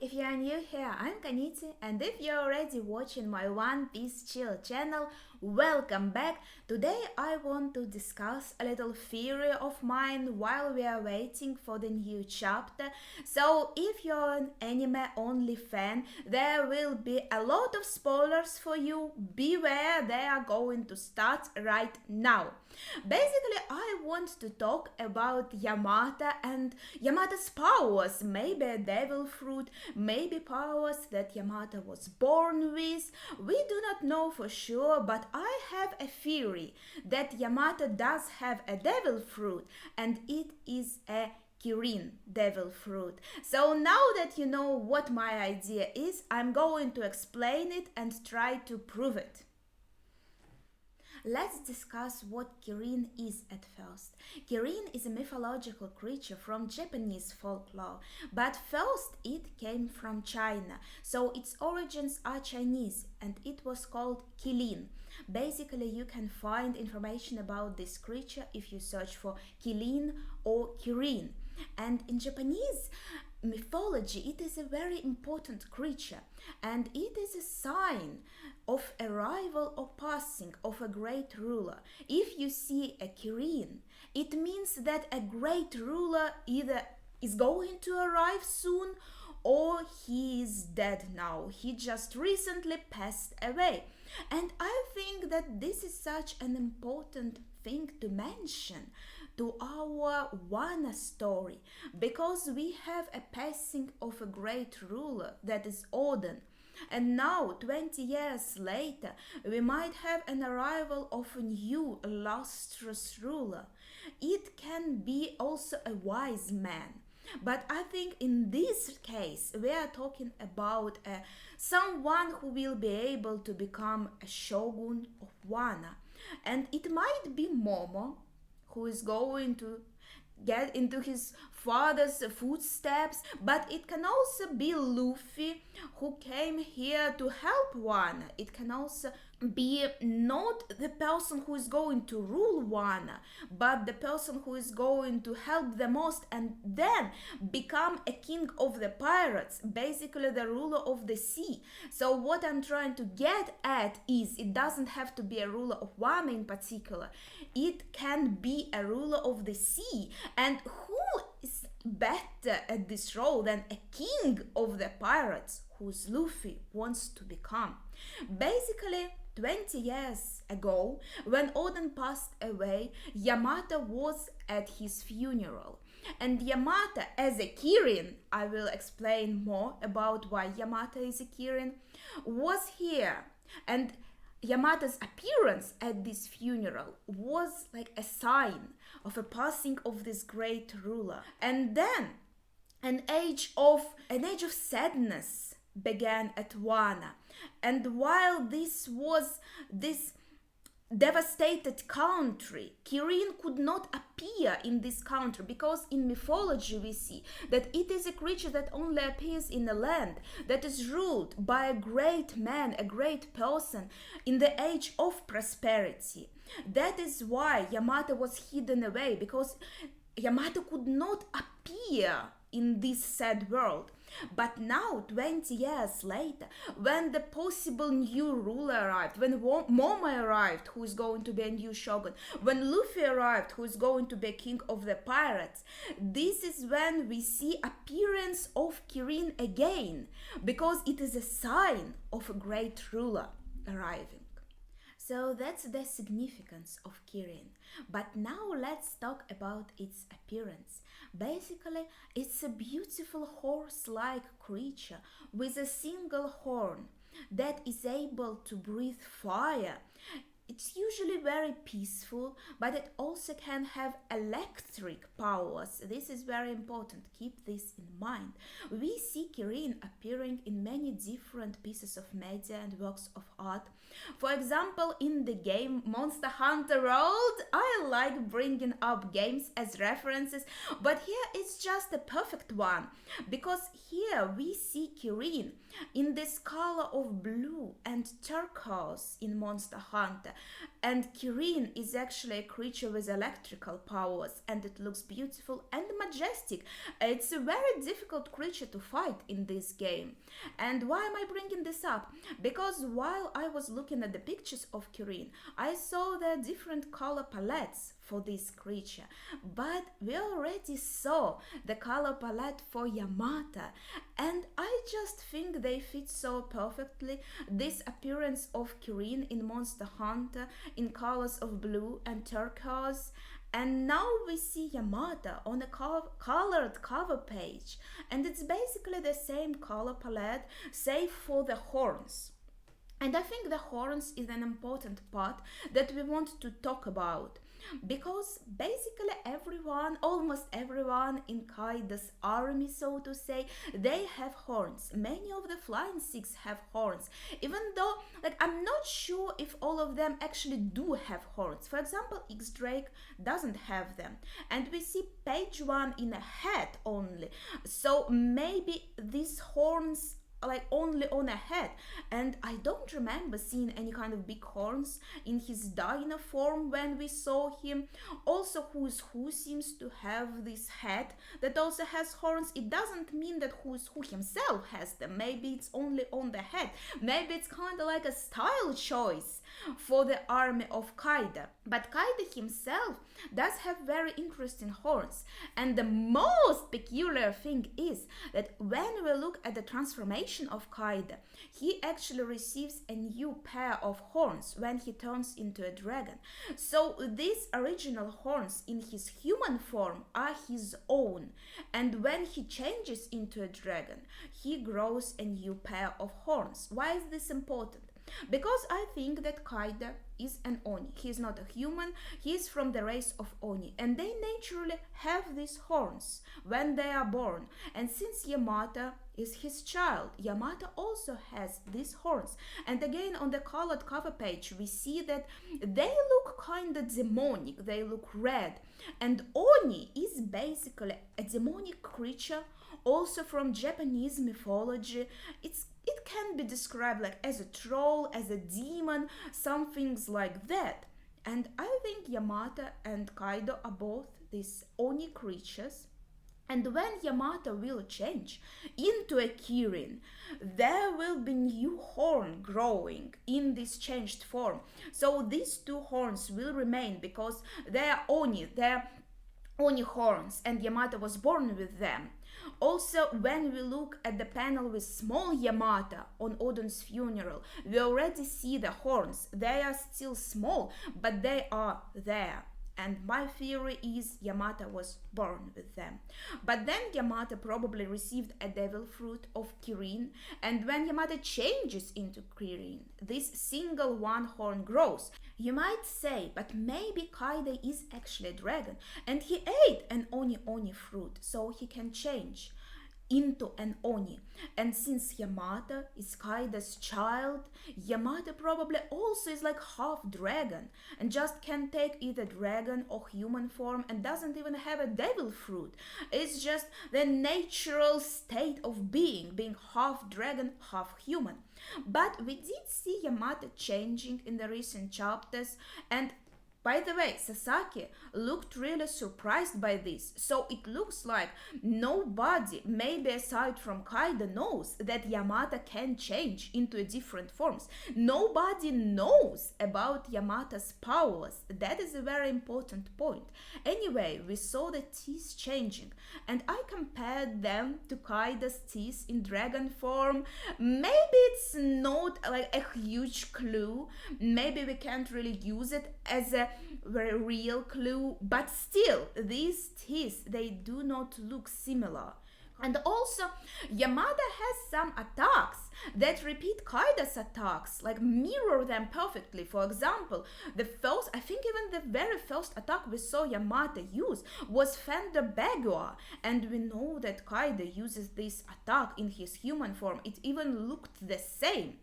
if you are new here, I'm Kaniti, and if you're already watching my One Piece Chill channel, welcome back. Today I want to discuss a little theory of mine while we are waiting for the new chapter. So if you're an anime only fan, there will be a lot of spoilers for you. Beware, they are going to start right now. Basically, I want to talk about Yamato and Yamato's powers, maybe a devil fruit, maybe powers that Yamato was born with. We do not know for sure, but I have a theory that Yamato does have a devil fruit, and it is a Kirin devil fruit. So now that you know what my idea is, I'm going to explain it and try to prove it. Let's discuss what Kirin is at first. Kirin is a mythological creature from Japanese folklore, but first it came from China, so its origins are Chinese and it was called Kirin. Basically, you can find information about this creature if you search for Kirin or Kirin. And in Japanese mythology, it is a very important creature, and it is a sign of arrival or passing of a great ruler. If you see a Kirin, it means that a great ruler either is going to arrive soon or he is dead now. He just recently passed away. And I think that this is such an important thing to mention to our Wano story, because we have a passing of a great ruler, that is Odin. And now, 20 years later, we might have an arrival of a new illustrious ruler. It can be also a wise man. But I think in this case, we are talking about someone who will be able to become a shogun of Wano. And it might be Momo, who is going to get into his father's footsteps, but it can also be Luffy, who came here to help Wano. It can also be not the person who is going to rule Wano, but the person who is going to help the most and then become a king of the pirates, basically the ruler of the sea. So what I'm trying to get at is, it doesn't have to be a ruler of Wano in particular. It can be a ruler of the sea. And who is better at this role than a king of the pirates, whose Luffy wants to become? Basically, 20 years ago, when Odin passed away, Yamato was at his funeral. And Yamato, as a Kirin, I will explain more about why Yamato is a Kirin, was here. And Yamato's appearance at this funeral was like a sign of a passing of this great ruler. And then an age of sadness began at Wano. And while this was this devastated country, Kirin could not appear in this country, because in mythology we see that it is a creature that only appears in a land that is ruled by a great man, a great person in the age of prosperity. That is why Yamato was hidden away, because Yamato could not appear in this sad world. But now, 20 years later, when the possible new ruler arrived, when Momo arrived, who is going to be a new shogun, when Luffy arrived, who is going to be king of the pirates, this is when we see appearance of Kirin again, because it is a sign of a great ruler arriving. So that's the significance of Kirin. But now let's talk about its appearance. Basically, it's a beautiful horse-like creature with a single horn that is able to breathe fire. It's usually very peaceful, but it also can have electric powers. This is very important. Keep this in mind. We see Kirin appearing in many different pieces of media and works of art. For example, in the game Monster Hunter World, I like bringing up games as references, but here it's just a perfect one, because here we see Kirin in this color of blue and turquoise in Monster Hunter. And Kirin is actually a creature with electrical powers, and it looks beautiful and majestic. It's a very difficult creature to fight in this game. And why am I bringing this up? Because while I was looking at the pictures of Kirin, I saw there are different color palettes for this creature, but we already saw the color palette for Yamato, and I just think they fit so perfectly. This appearance of Kirin in Monster Hunter in colors of blue and turquoise, and now we see Yamato on a colored cover page, and it's basically the same color palette save for the horns. And I think the horns is an important part that we want to talk about, because basically everyone, almost everyone in Kaida's army, so to say, they have horns. Many of the flying six have horns, even though I'm not sure if all of them actually do have horns. For example, X-Drake doesn't have them, and we see page 1 in a hat only, so maybe these horns only on a head, and I don't remember seeing any kind of big horns in his dino form when we saw him. Also, Who's Who seems to have this head that also has horns. It doesn't mean that Who's Who himself has them. Maybe it's only on the head. Maybe it's kind of like a style choice for the army of Kaida. But Kaida himself does have very interesting horns, and the most peculiar thing is that when we look at the transformation of Kaida, he actually receives a new pair of horns when he turns into a dragon. So these original horns in his human form are his own, and when he changes into a dragon, he grows a new pair of horns. Why is this important? Because I think that Kaida is an Oni. He is not a human, he is from the race of Oni, and they naturally have these horns when they are born. And since Yamato is his child, Yamato also has these horns. And again, on the colored cover page, we see that they look kind of demonic, they look red. And Oni is basically a demonic creature, also from Japanese mythology. It can be described as a troll, as a demon, some things like that. And I think Yamato and Kaido are both these Oni creatures. And when Yamato will change into a Kirin, there will be new horn growing in this changed form. So these two horns will remain because they are Oni, they're Oni horns, and Yamato was born with them. Also, when we look at the panel with small Yamato on Odin's funeral, we already see the horns. They are still small, but they are there. And my theory is Yamato was born with them. But then Yamato probably received a devil fruit of Kirin, and when Yamato changes into Kirin, this single one horn grows. You might say, but maybe Kaida is actually a dragon, and he ate an Oni fruit, so he can change into an Oni. And since Yamato is Kaida's child, Yamato probably also is half dragon and just can take either dragon or human form and doesn't even have a devil fruit. It's just the natural state of being half dragon, half human. But we did see Yamato changing in the recent chapters, and by the way, Sasaki looked really surprised by this, so it looks like nobody, maybe aside from Kaida, knows that Yamato can change into different forms. Nobody knows about Yamato's powers. That is a very important point. Anyway, we saw the teeth changing, and I compared them to Kaida's teeth in dragon form. Maybe it's not a huge clue. Maybe we can't really use it as a very real clue, but still, these teeth, they do not look similar. And also, Yamada has some attacks that repeat Kaida's attacks, mirror them perfectly. For example, I think even the very first attack we saw Yamada use was Fender Bagua, and we know that Kaida uses this attack in his human form. It even looked the same.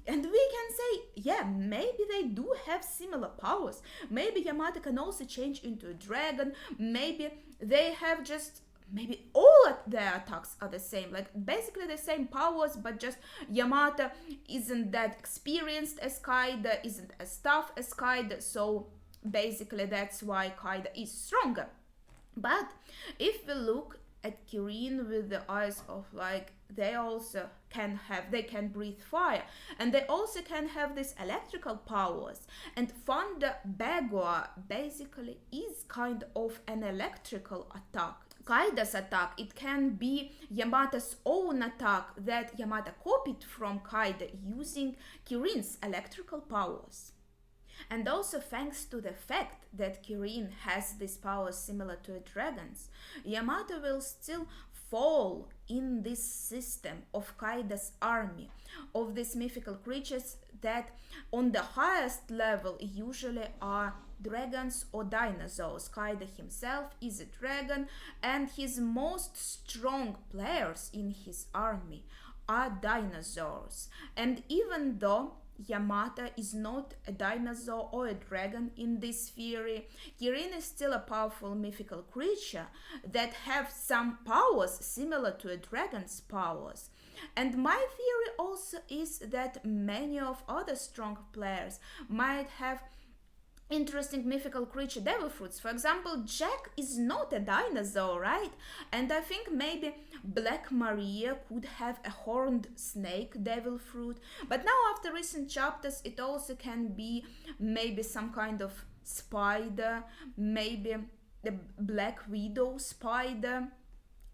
And we can say, yeah, maybe they do have similar powers. Maybe Yamada can also change into a dragon. Maybe they have just maybe all of their attacks are the same, like basically the same powers, but just Yamato isn't that experienced as Kaida, isn't as tough as Kaida, so basically that's why Kaida is stronger. But if we look at Kirin with the eyes of like, they also they can breathe fire, and they also can have these electrical powers, and Thunder Bagua basically is kind of an electrical attack. Kaida's attack, it can be Yamato's own attack that Yamato copied from Kaida using Kirin's electrical powers. And also thanks to the fact that Kirin has these powers similar to a dragon's, Yamato will still fall in this system of Kaida's army, of these mythical creatures that on the highest level usually are dragons or dinosaurs. Kaida himself is a dragon, and his most strong players in his army are dinosaurs. And even though Yamato is not a dinosaur or a dragon in this theory, Kirin is still a powerful mythical creature that have some powers similar to a dragon's powers. And my theory also is that many of other strong players might have interesting mythical creature devil fruits. For example, Jack is not a dinosaur, right? And I think maybe Black Maria could have a horned snake devil fruit. But now after recent chapters, it also can be maybe some kind of spider, maybe the Black Widow spider.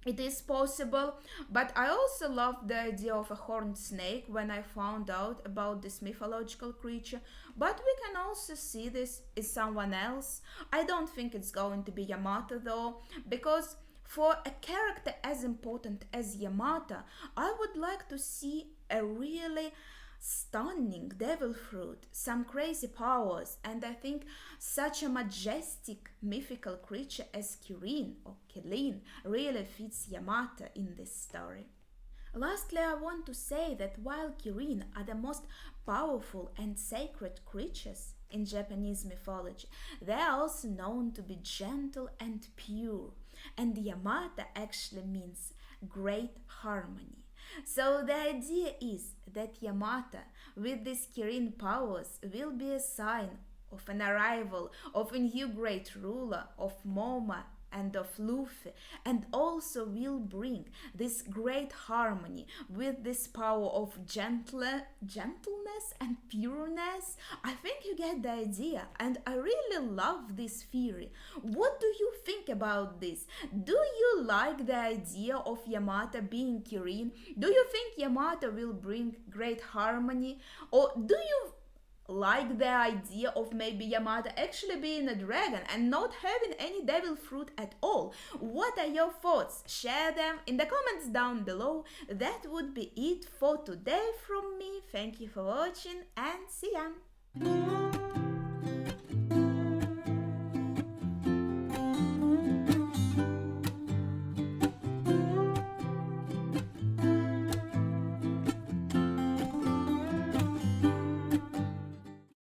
It is possible, but I also loved the idea of a horned snake when I found out about this mythological creature. But we can also see this in someone else. I don't think it's going to be Yamato though, because for a character as important as Yamato, I would like to see a really stunning devil fruit, some crazy powers, and I think such a majestic mythical creature as Kirin or Kirin really fits Yamato in this story. Lastly, I want to say that while Kirin are the most powerful and sacred creatures in Japanese mythology, they are also known to be gentle and pure, and Yamato actually means great harmony. So the idea is that Yamato, with these Kirin powers, will be a sign of an arrival of a new great ruler, of Moma and of Luffy, and also will bring this great harmony with this power of gentleness and pureness. I think you get the idea, and I really love this theory. What do you think about this? Do you like the idea of Yamato being Kirin? Do you think Yamato will bring great harmony? Or do you like the idea of maybe Yamato actually being a dragon and not having any devil fruit at all? What are your thoughts? Share them in the comments down below. That would be it for today from me. Thank you for watching and see ya!